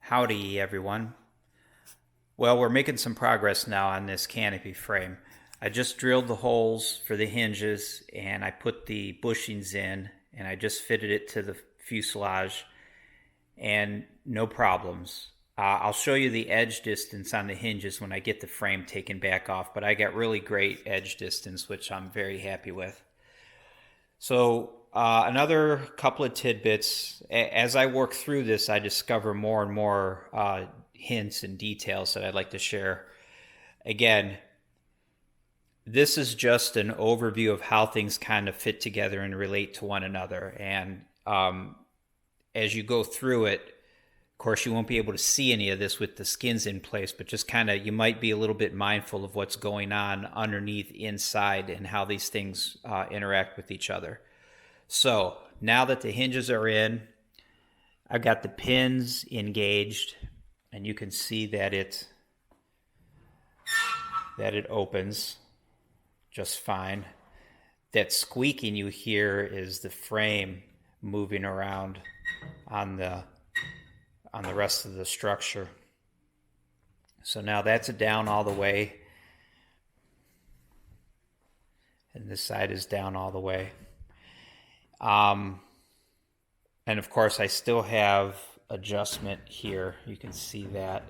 Howdy everyone. Well, we're making some progress now on this canopy frame. I just drilled the holes for the hinges and I put the bushings in and I just fitted it to the fuselage and no problems. I'll show you the edge distance on the hinges when I get the frame taken back off, but I got really great edge distance, which I'm very happy with. So another couple of tidbits. As I work through this, I discover more and more hints and details that I'd like to share. Again, this is just an overview of how things kind of fit together and relate to one another. And as you go through it, of course, you won't be able to see any of this with the skins in place, but just kind of, you might be a little bit mindful of what's going on underneath, inside, and how these things interact with each other. So now that the hinges are in, I've got the pins engaged, and you can see that it opens just fine. That squeaking you hear is the frame moving around on the rest of the structure. So now that's down all the way, and this side is down all the way. And of course I still have adjustment here. You can see that.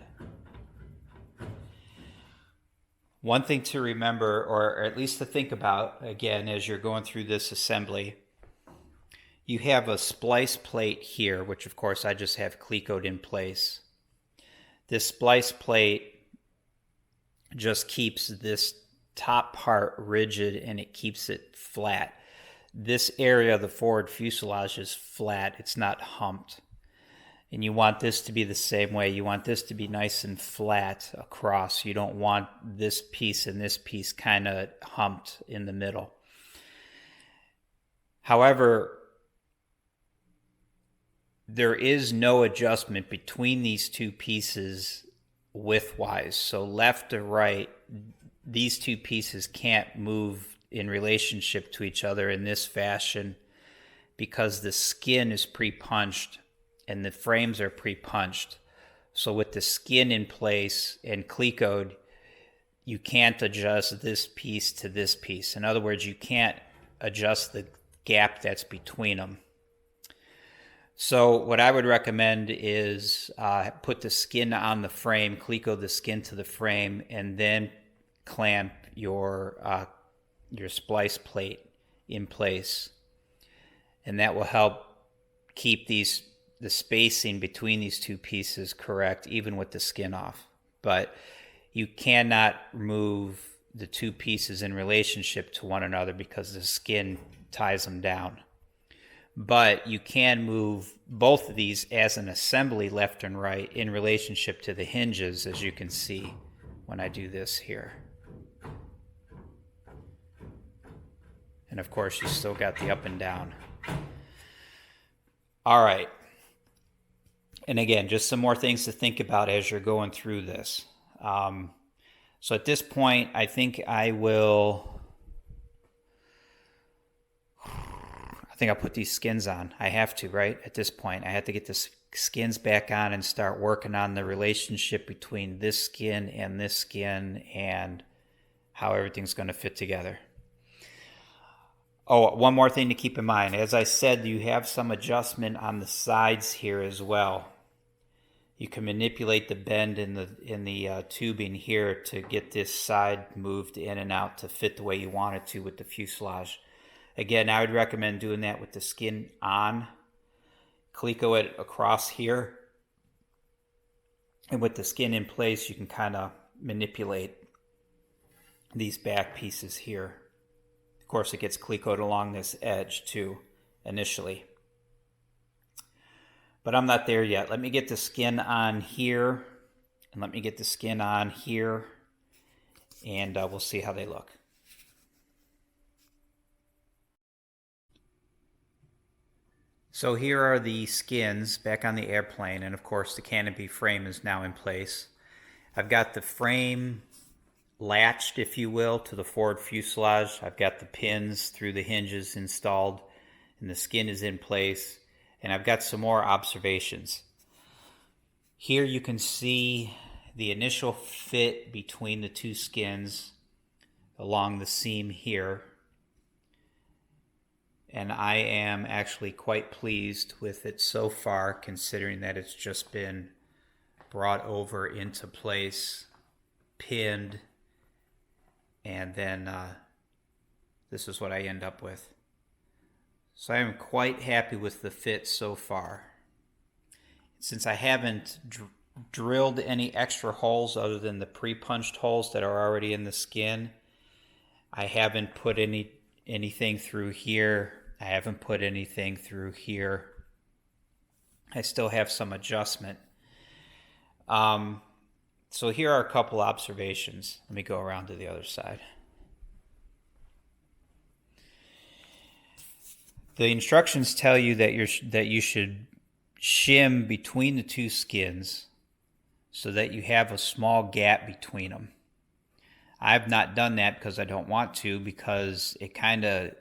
One thing to remember, or at least to think about, again, as you're going through this assembly, you have a splice plate here, which of course I just have clecoed in place. This splice plate just keeps this top part rigid and it keeps it flat. This area of the forward fuselage is flat, it's not humped. And you want this to be the same way. You want this to be nice and flat across. You don't want this piece and this piece kind of humped in the middle. However, there is no adjustment between these two pieces width-wise. So left to right, these two pieces can't move in relationship to each other in this fashion because the skin is pre-punched and the frames are pre-punched. So with the skin in place and clecoed, you can't adjust this piece to this piece. In other words, you can't adjust the gap that's between them. So what I would recommend is put the skin on the frame, cleco the skin to the frame, and then clamp your splice plate in place. And that will help keep the spacing between these two pieces correct, even with the skin off. But you cannot move the two pieces in relationship to one another because the skin ties them down. But you can move both of these as an assembly left and right in relationship to the hinges, as you can see when I do this here. And of course, you still got the up and down. All right. And again, just some more things to think about as you're going through this. So at this point, I think I'll put these skins on. I have to, right? At this point, I have to get the skins back on and start working on the relationship between this skin and how everything's going to fit together. Oh, one more thing to keep in mind. As I said, you have some adjustment on the sides here as well. You can manipulate the bend in the tubing here to get this side moved in and out to fit the way you want it to with the fuselage. Again, I would recommend doing that with the skin on. Cleco it across here. And with the skin in place, you can kind of manipulate these back pieces here. Of course, it gets clecoed along this edge too, initially. But I'm not there yet. Let me get the skin on here, and let me get the skin on here, and we'll see how they look. So here are the skins back on the airplane, and of course the canopy frame is now in place. I've got the frame latched, if you will, to the forward fuselage. I've got the pins through the hinges installed, and the skin is in place. And I've got some more observations. Here you can see the initial fit between the two skins along the seam here. And I am actually quite pleased with it so far, considering that it's just been brought over into place, pinned, and then this is what I end up with. So I am quite happy with the fit so far. Since I haven't drilled any extra holes other than the pre-punched holes that are already in the skin, I haven't put anything through here. I haven't put anything through here. I still have some adjustment. So here are a couple observations. Let me go around to the other side. The instructions tell you that you should shim between the two skins so that you have a small gap between them. I've not done that because I don't want to, because the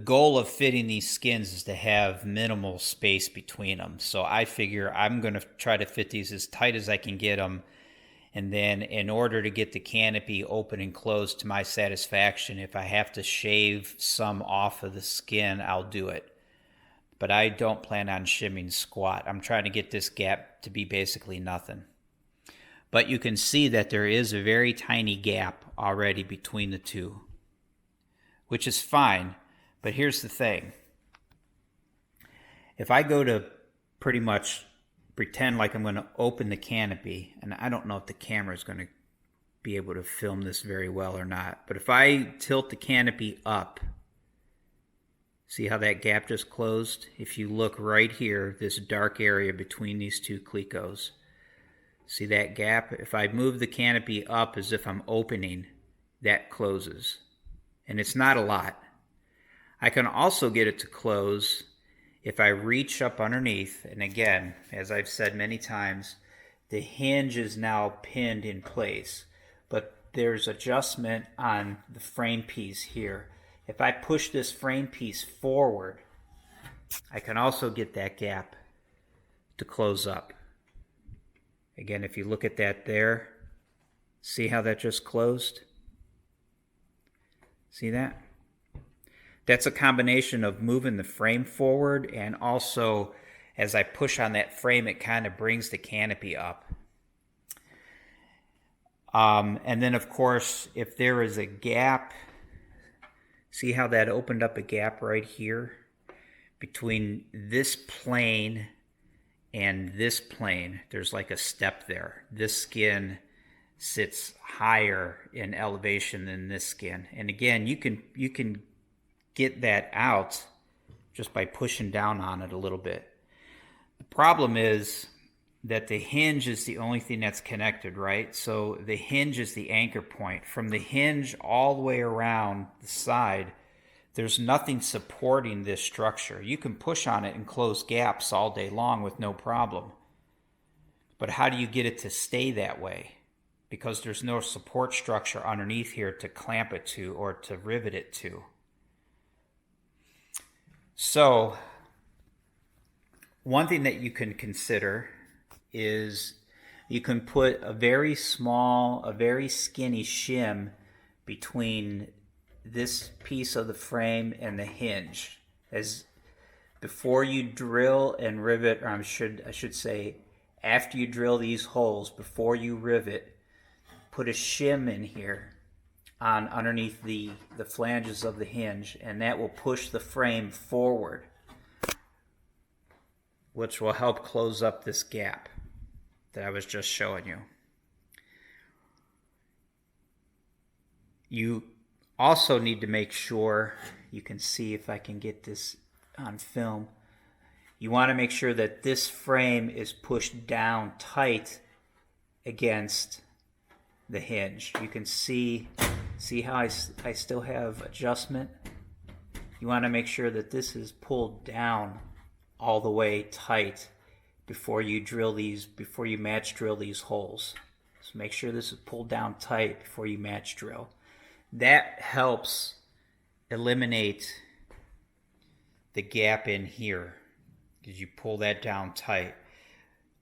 goal of fitting these skins is to have minimal space between them. So I figure I'm going to try to fit these as tight as I can get them. And then in order to get the canopy open and closed to my satisfaction, if I have to shave some off of the skin, I'll do it. But I don't plan on shimming squat. I'm trying to get this gap to be basically nothing. But you can see that there is a very tiny gap already between the two, which is fine. But here's the thing. If I go to pretty much pretend like I'm going to open the canopy, and I don't know if the camera is going to be able to film this very well or not, but if I tilt the canopy up, see how that gap just closed? If you look right here, this dark area between these two clecos, see that gap? If I move the canopy up as if I'm opening, that closes. And it's not a lot. I can also get it to close if I reach up underneath, and again, as I've said many times, the hinge is now pinned in place, but there's adjustment on the frame piece here. If I push this frame piece forward, I can also get that gap to close up. Again, if you look at that there, see how that just closed? See that? That's a combination of moving the frame forward, and also as I push on that frame, it kind of brings the canopy up. And then of course, if there is a gap, see how that opened up a gap right here between this plane and this plane? There's like a step there. This skin sits higher in elevation than this skin. And again, you can get that out just by pushing down on it a little bit. The problem is that the hinge is the only thing that's connected, right? So the hinge is the anchor point. From the hinge all the way around the side, there's nothing supporting this structure. You can push on it and close gaps all day long with no problem. But how do you get it to stay that way? Because there's no support structure underneath here to clamp it to or to rivet it to. So, one thing that you can consider is you can put a very small, a very skinny shim between this piece of the frame and the hinge. As before you drill and rivet, or I should say, after you drill these holes, before you rivet, put a shim in here on underneath the flanges of the hinge, and that will push the frame forward, which will help close up this gap that I was just showing you. You also need to make sure, you can see if I can get this on film, you want to make sure that this frame is pushed down tight against the hinge. You can see how I still have adjustment. You want to make sure that this is pulled down all the way tight before you match drill these holes. So make sure this is pulled down tight before you match drill. That helps eliminate the gap in here, because you pull that down tight.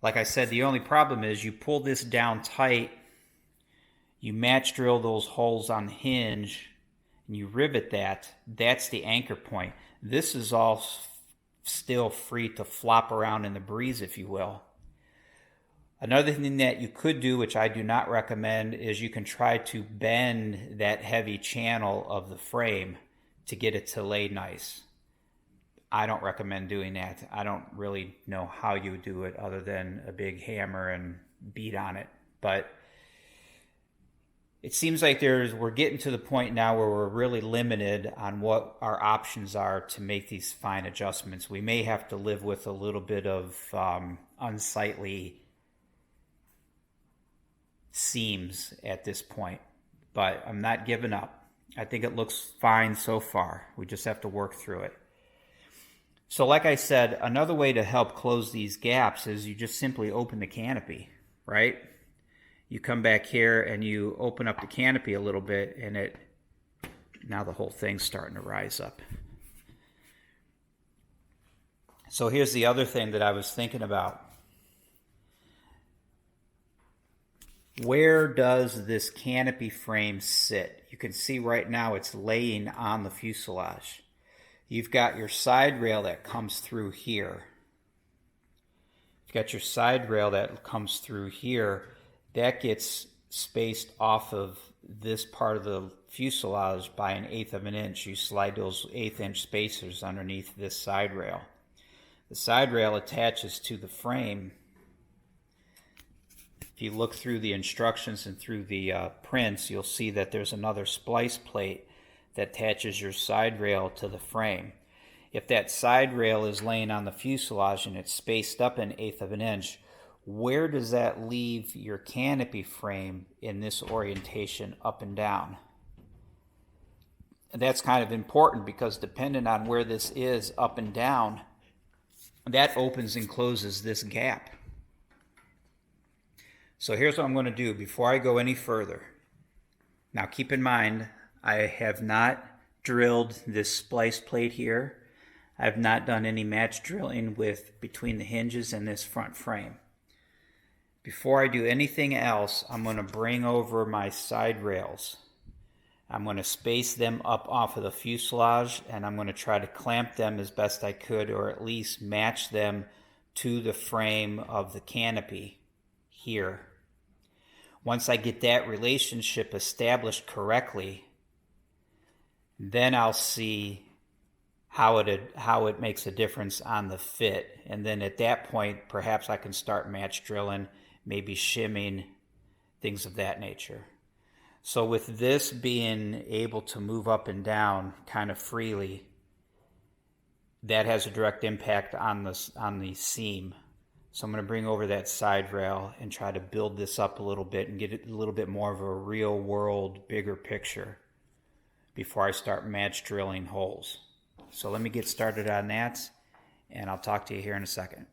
like I said, the only problem is you pull this down tight, you match drill those holes on the hinge, and you rivet that. That's the anchor point. This is all still free to flop around in the breeze, if you will. Another thing that you could do, which I do not recommend, is you can try to bend that heavy channel of the frame to get it to lay nice. I don't recommend doing that. I don't really know how you would do it other than a big hammer and beat on it. But it seems like we're getting to the point now where we're really limited on what our options are to make these fine adjustments. We may have to live with a little bit of unsightly seams at this point, but I'm not giving up. I think it looks fine so far. We just have to work through it. So like I said, another way to help close these gaps is you just simply open the canopy, right? You come back here and you open up the canopy a little bit, and now the whole thing's starting to rise up. So here's the other thing that I was thinking about. Where does this canopy frame sit? You can see right now it's laying on the fuselage. You've got your side rail that comes through here. You've got your side rail that comes through here. That gets spaced off of this part of the fuselage by 1/8 of an inch. You slide those 1/8 inch spacers underneath this side rail. The side rail attaches to the frame. If you look through the instructions and through the prints, you'll see that there's another splice plate that attaches your side rail to the frame. If that side rail is laying on the fuselage and it's spaced up 1/8 of an inch, where does that leave your canopy frame in this orientation up and down? And that's kind of important because depending on where this is up and down, that opens and closes this gap. So here's what I'm going to do before I go any further. Now keep in mind, I have not drilled this splice plate here. I've not done any match drilling between the hinges and this front frame. Before I do anything else, I'm going to bring over my side rails. I'm going to space them up off of the fuselage, and I'm going to try to clamp them as best I could, or at least match them to the frame of the canopy here. Once I get that relationship established correctly, then I'll see how it makes a difference on the fit. And then at that point, perhaps I can start match drilling, maybe shimming, things of that nature. So with this being able to move up and down kind of freely, that has a direct impact on the seam. So I'm going to bring over that side rail and try to build this up a little bit and get it a little bit more of a real world, bigger picture before I start match drilling holes. So let me get started on that, and I'll talk to you here in a second.